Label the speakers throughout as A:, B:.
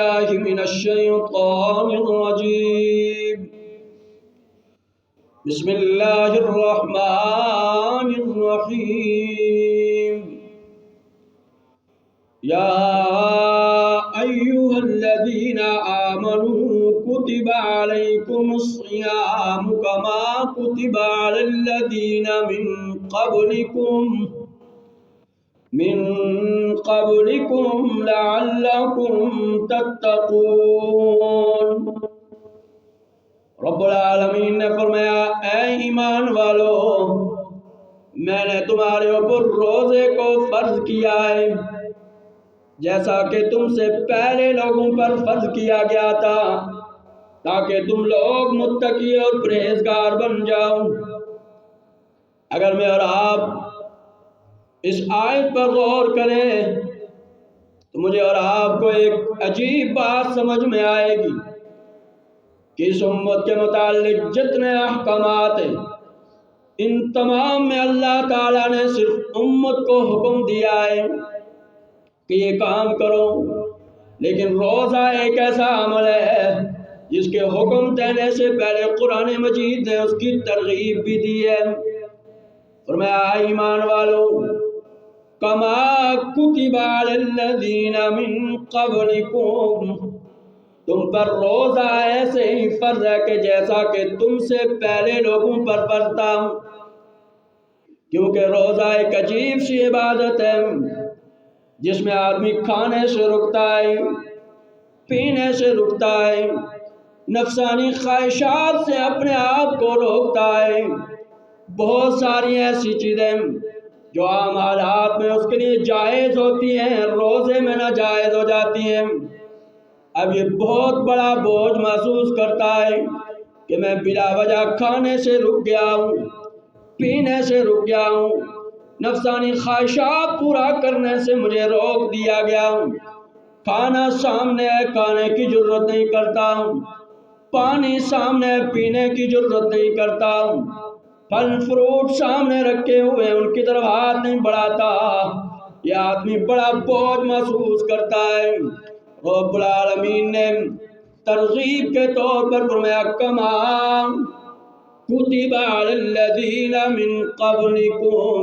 A: الله من الشيطان الرجيم. بسم الله الرحمن الرحيم. يا أيها الذين آمنوا كتب عليكم الصيام كما كتب على الذين من قبلكم لعلكم تتقون. رب العالمین نے فرمایا اے ایمان والو، میں نے تمہارے اوپر روزے کو فرض کیا ہے جیسا کہ تم سے پہلے لوگوں پر فرض کیا گیا تھا، تاکہ تم لوگ متقی اور پرہیزگار بن جاؤ۔ اگر میں اور آپ اس آیت پر غور کریں تو مجھے اور آپ کو ایک عجیب بات سمجھ میں آئے گی کہ اس امت کے متعلق جتنے احکامات ہیں، ان تمام میں اللہ تعالیٰ نے صرف امت کو حکم دیا ہے کہ یہ کام کرو، لیکن روزہ ایک ایسا عمل ہے جس کے حکم دینے سے پہلے قرآن مجید نے اس کی ترغیب بھی دی ہے۔ فرمایا ایمان والو، کما کتب علی الذین من قبلکم، تم پر روزہ ایسے ہی فرض ہے کہ جیسا کہ تم سے پہلے لوگوں پر فرض تھا، کیونکہ روزہ ایک عجیب سی عبادت ہے جس میں آدمی کھانے سے رکتا ہے، پینے سے رکتا ہے، نفسانی خواہشات سے اپنے آپ کو روکتا ہے، بہت ساری ایسی چیزیں جو عام حالات میں اس کے لیے جائز ہوتی ہیں روزے میں ناجائز ہو جاتی ہیں۔ اب یہ بہت بڑا بوجھ محسوس کرتا ہے کہ میں بلا وجہ کھانے سے رک گیا ہوں، پینے سے رک گیا ہوں، نفسانی خواہشات پورا کرنے سے مجھے روک دیا گیا ہوں، کھانا سامنے ہے کھانے کی ضرورت نہیں کرتا ہوں، پانی سامنے ہے پینے کی ضرورت نہیں کرتا ہوں، پھل فروٹ سامنے رکھے ہوئے ان کی طرف ہاتھ نہیں بڑھاتا، یہ آدمی بڑا بوجھ محسوس کرتا ہے۔ رب العالمین نے ترغیب کے طور پر فرمایا کما کتب علی الذین من قبلکم،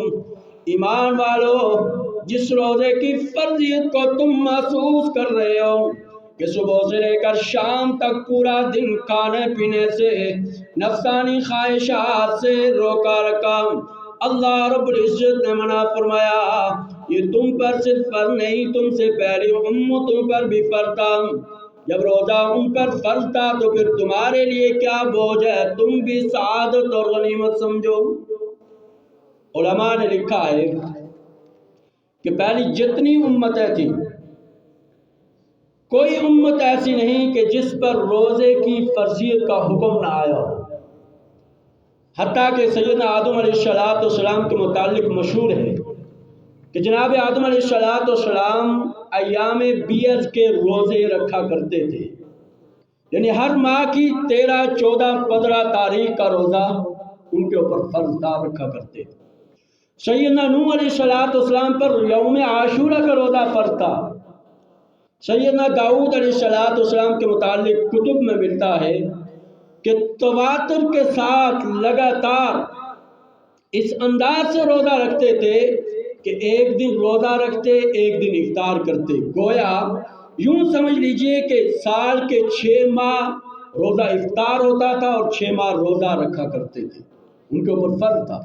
A: ایمان والو جس روزے کی فرضیت کو تم محسوس کر رہے ہو کہ صبح سے لے کر شام تک پورا دن کھانے پینے سے، نفسانی خواہشات سے روکا رکھا، اللہ رب العزت نے منع فرمایا یہ تم پر صرف فرض نہیں، تم سے پہلی امتوں پر بھی فرض تھا۔ جب روزہ ان پر فرض تھا تو پھر تمہارے لیے کیا بوجھ ہے، تم بھی سعادت اور غنیمت سمجھو۔ علماء نے لکھا ہے کہ پہلی جتنی امتیں تھیں، کوئی امت ایسی نہیں کہ جس پر روزے کی فرضیت کا حکم نہ آیا ہو، حتیٰ کہ سیدنا آدم علیہ السلام کے متعلق مشہور ہے کہ جناب آدم علیہ السلام ایام بیض کے روزے رکھا کرتے تھے، یعنی ہر ماہ کی 13، 14، 15 تاریخ کا روزہ ان کے اوپر فرض تھا، رکھا کرتے تھے۔ سیدنا نوح علیہ السلام پر یوم عاشورہ کا روزہ فرض تھا۔ سیدنا داؤد علیہ السلام کے متعلق کتب میں ملتا ہے کہ تواتر کے ساتھ لگاتار اس انداز سے روزہ رکھتے تھے کہ ایک دن روزہ رکھتے، ایک دن افطار کرتے، گویا یوں سمجھ لیجئے کہ سال کے 6 ماہ روزہ افطار ہوتا تھا اور 6 ماہ روزہ رکھا کرتے تھے، ان کے اوپر فرض تھا۔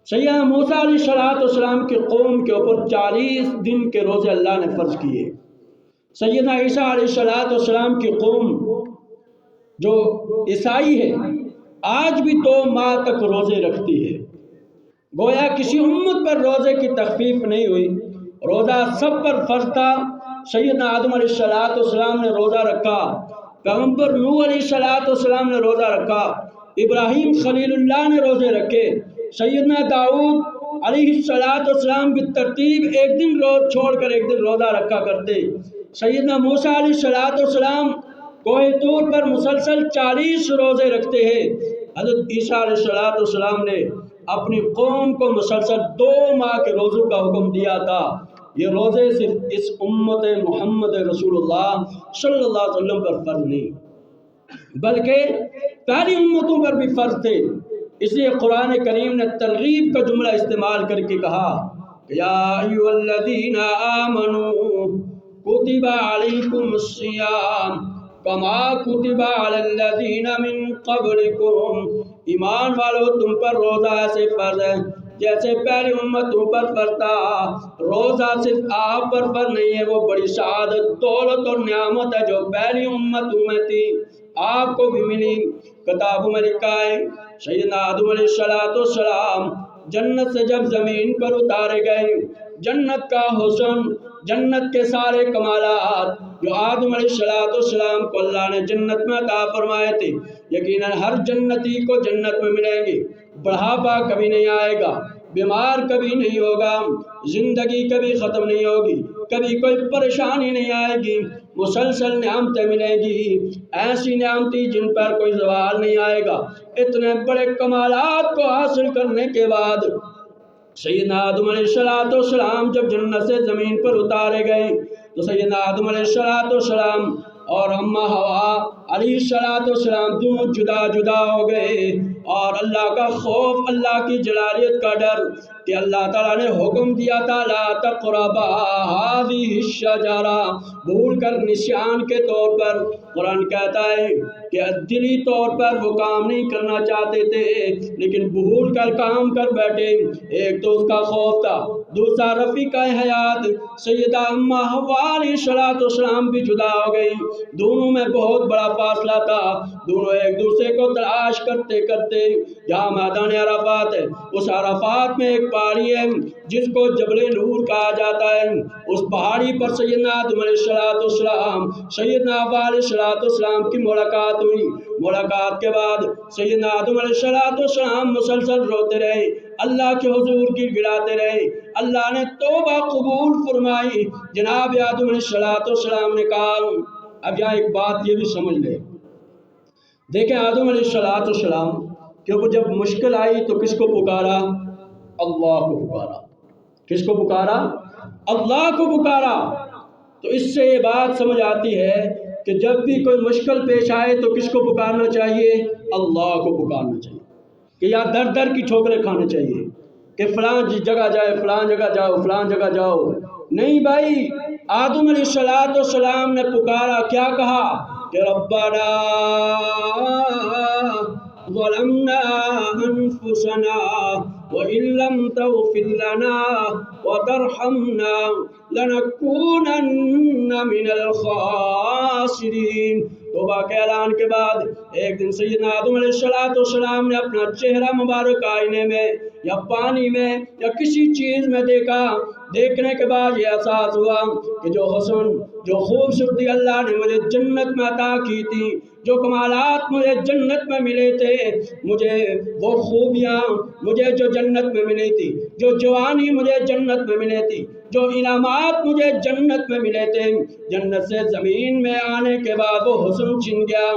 A: سیدنا موسیٰ علیہ السلام کی قوم کے اوپر 40 دن کے روزے اللہ نے فرض کیے۔ سیدنا عیسیٰ علیہ السلام کی قوم جو عیسائی ہے آج بھی 2 ماہ تک روزے رکھتی ہے، گویا کسی امت پر روزے کی تخفیف نہیں ہوئی، روزہ سب پر فرض تھا۔ سیدنا آدم علیہ السلام نے روزہ رکھا، پیغمبر نوح علیہ السلام نے روزہ رکھا، ابراہیم خلیل اللہ نے روزے رکھے، سیدنا داؤد علیہ السلام بالترتیب ایک دن روز چھوڑ کر ایک دن روزہ رکھا کرتے۔ سیدنا موسیٰ علیہ السلام کوہ طور پر مسلسل 40 روزے رکھتے ہیں۔ حضرت عیسیٰ علیہ السلام نے اپنی قوم کو مسلسل 2 ماہ کے روزوں کا حکم دیا تھا۔ یہ روزے صرف اس امت محمد رسول اللہ صلی اللہ علیہ وسلم پر فرض نہیں بلکہ پہلی امتوں پر بھی فرض تھے۔ اس لیے قرآن کریم نے ترغیب کا جملہ استعمال کر کے کہا کہ یا ایھا الذین آمنوا کتب علیکم الصیام کما کتب علی الذین من قبلکم، ایمان والو تم پر روزہ ایسے فرض ہے جیسے پہلی امتوں پر فرض تھا۔ روزہ صرف آپ پر فرض نہیں ہے، وہ بڑی سعادت، دولت اور نعمت ہے جو پہلی امتوں میں تھی، آپ کو بھی ملی۔ کتابوں میں لکھا ہے سیدنا آدم علیہ السلام جنت سے جب زمین پر اتارے گئے، جنت کا حسن، جنت کے سارے کمالات جو آدم علیہ السلام کو اللہ نے جنت میں عطا فرمائے تھے، یقیناً ہر جنتی کو جنت میں ملیں گے۔ بڑھاپا کبھی نہیں آئے گا، بیمار کبھی نہیں ہوگا، زندگی کبھی ختم نہیں ہوگی، کبھی کوئی پریشانی نہیں آئے گی، مسلسل نعمتیں ملیں گی، ایسی نعمتیں جن پر کوئی زوال نہیں آئے گا۔ اتنے بڑے کمالات کو حاصل کرنے کے بعد سیدنا آدم علیہ السلام جب جنت سے زمین پر اتارے گئے تو سیدنا آدم علیہ السلام اور اماں حوا علیہ السلام دونوں جدا جدا ہو گئے، اور اللہ کا خوف، اللہ کی جلالیت کا ڈر کہ اللہ تعالیٰ نے حکم دیا تھا لا تقربا هذه الشجرہ، بھول کر نسیان کے طور پر قرآن کہتا ہے کہ دلی طور پر وہ کام نہیں کرنا چاہتے تھے لیکن بھول کر کام کر بیٹھے۔ ایک تو اس کا خوف تھا، دوسرا رفیقہ حیات سیدہ اماں حوا علیہ السلام بھی جدا ہو گئی، دونوں میں بہت بڑا فاصلہ تھا، دونوں ایک دوسرے کو تلاش کرتے کرتے جہاں میدان عرفات ہے، اس عرفات میں ایک پہاڑی ہے جس کو جبل نور کہا جاتا ہے، اس پہاڑی پر سیدنا آدم علیہ السلام سیدنا حوا علیہ السلام کی ملاقات ہوئی۔ ملاقات کے بعد سیدنا آدم علیہ السلام مسلسل روتے رہے، اللہ کے حضور کی گراتے رہے، اللہ نے توبہ قبول فرمائی۔ جناب آدم علیہ السلام نے کہا، اب یہاں ایک بات یہ بھی سمجھ لے، دیکھیں آدم علیہ السلام کیونکہ جب مشکل آئی تو کس کو پکارا؟ اللہ کو پکارا۔ کس کو پکارا؟ اللہ کو پکارا۔ تو اس سے یہ بات سمجھ آتی ہے کہ جب بھی کوئی مشکل پیش آئے تو کس کو پکارنا چاہیے؟ اللہ کو پکارنا چاہیے، کہ یا در در کی ٹھوکریں کھانے چاہیے کہ فلاں جگہ جائے، فلاں جگہ جاؤ، فلاں جگہ جاؤ، نہیں بھائی۔ آدم علیہ السلام نے پکارا، کیا کہا کہ ربنا ظلمنا انفسنا وان لم تغفر لنا وترحمنا لنكونن من الخاسرین۔ توبہ کے اعلان کے بعد ایک دن سیدنا آدم علیہ السلام نے اپنا چہرہ مبارک آئینے میں یا پانی میں یا کسی چیز میں دیکھا، دیکھنے کے بعد یہ احساس ہوا کہ جو حسن، جو خوبصورتی اللہ نے مجھے جنت میں عطا کی تھی، جو کمالات مجھے جنت میں ملے تھے، مجھے وہ خوبیاں مجھے جو جنت میں ملی تھی، جو جوانی مجھے جنت میں ملے تھی، جو انعامات مجھے جنت میں ملے تھے، جنت سے زمین میں آنے کے بعد وہ حسن چھن گیا،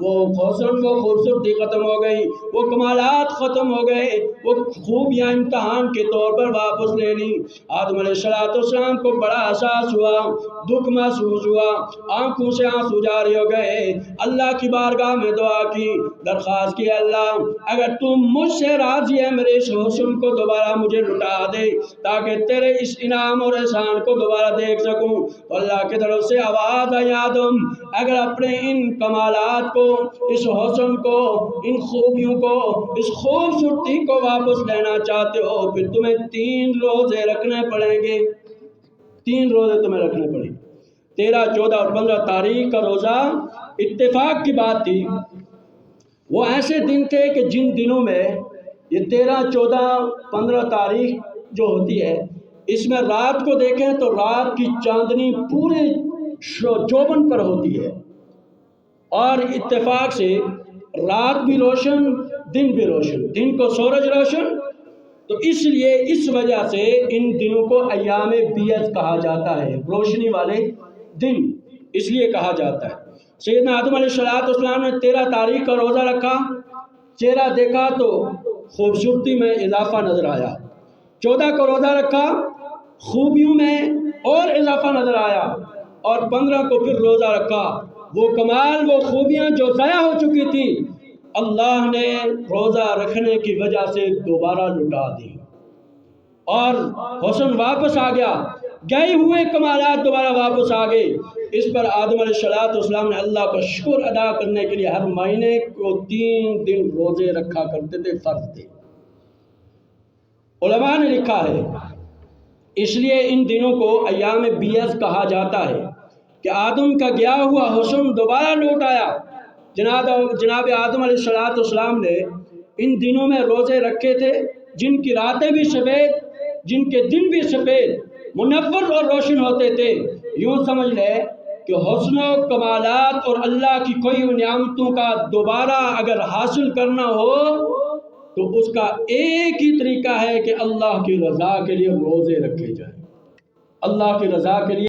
A: وہ حسن، وہ خوبصورتی ختم ہو گئی، وہ کمالات ختم ہو گئے، وہ خوبیاں امتحان کے طور پر واپس لے لی۔ آدم علیہ السلام کو بڑا احساس ہوا، دکھ محسوس ہوا، آنکھوں سے آنسو جاری ہو گئے، اللہ کی بارگاہ میں دعا کی، درخواست کی، اللہ اگر تم مجھ سے راضی ہے میرے اس حسن کو دوبارہ مجھے لٹا دے تاکہ تیرے اس انعام اور احسان کو دوبارہ دیکھ سکوں۔ اللہ کی طرف سے آواز آئی، آدم اگر اپنے ان کمالات کو، اس حسن کو، ان خوبیوں کو، اس خوبصورتی کو واپس لینا چاہتے ہو پھر تمہیں 3 روزے رکھنے پڑیں گے۔ 3 روزے تمہیں رکھنے پڑیں گے۔ 13، 14 اور 15 تاریخ کا روزہ اتفاق کی بات تھی، وہ ایسے دن تھے کہ جن دنوں میں یہ 13، 14، 15 تاریخ جو ہوتی ہے، اس میں رات کو دیکھیں تو رات کی چاندنی پورے چوبن پر ہوتی ہے، اور اتفاق سے رات بھی روشن، دن بھی روشن، دن کو سورج روشن، تو اس لیے اس وجہ سے ان دنوں کو ایام بیض کہا جاتا ہے، روشنی والے دن اس لیے کہا جاتا ہے۔ سیدنا آدم علیہ السلام نے 13 تاریخ کا روزہ رکھا، چہرہ دیکھا تو خوبصورتی میں اضافہ نظر آیا۔ 14 کا روزہ رکھا، خوبیوں میں اور اضافہ نظر آیا، اور 15 کو پھر روزہ رکھا۔ وہ کمال، وہ خوبیاں جو ضائع ہو چکی تھی، اللہ نے روزہ رکھنے کی وجہ سے دوبارہ لٹا دی، اور حسن واپس آ گیا، گئے ہوئے کمالات دوبارہ واپس آ گئے۔ اس پر آدم علیہ السلام نے اللہ کا شکر ادا کرنے کے لیے ہر مہینے کو 3 دن روزے رکھا کرتے تھے، فرض تھے۔ علماء نے لکھا ہے اس لیے ان دنوں کو ایام بیض کہا جاتا ہے کہ آدم کا گیا ہوا حسن دوبارہ لوٹ آیا۔ جناب آدم علیہ السلام نے ان دنوں میں روزے رکھے تھے، جن کی راتیں بھی سفید، جن کے دن بھی سفید، منور اور روشن ہوتے تھے۔ یوں سمجھ لے کہ حسن و کمالات اور اللہ کی کوئی نعمتوں کا دوبارہ اگر حاصل کرنا ہو تو اس کا ایک ہی طریقہ ہے کہ اللہ کی رضا کے لیے روزے رکھے جائیں، اللہ کی رضا کے لیے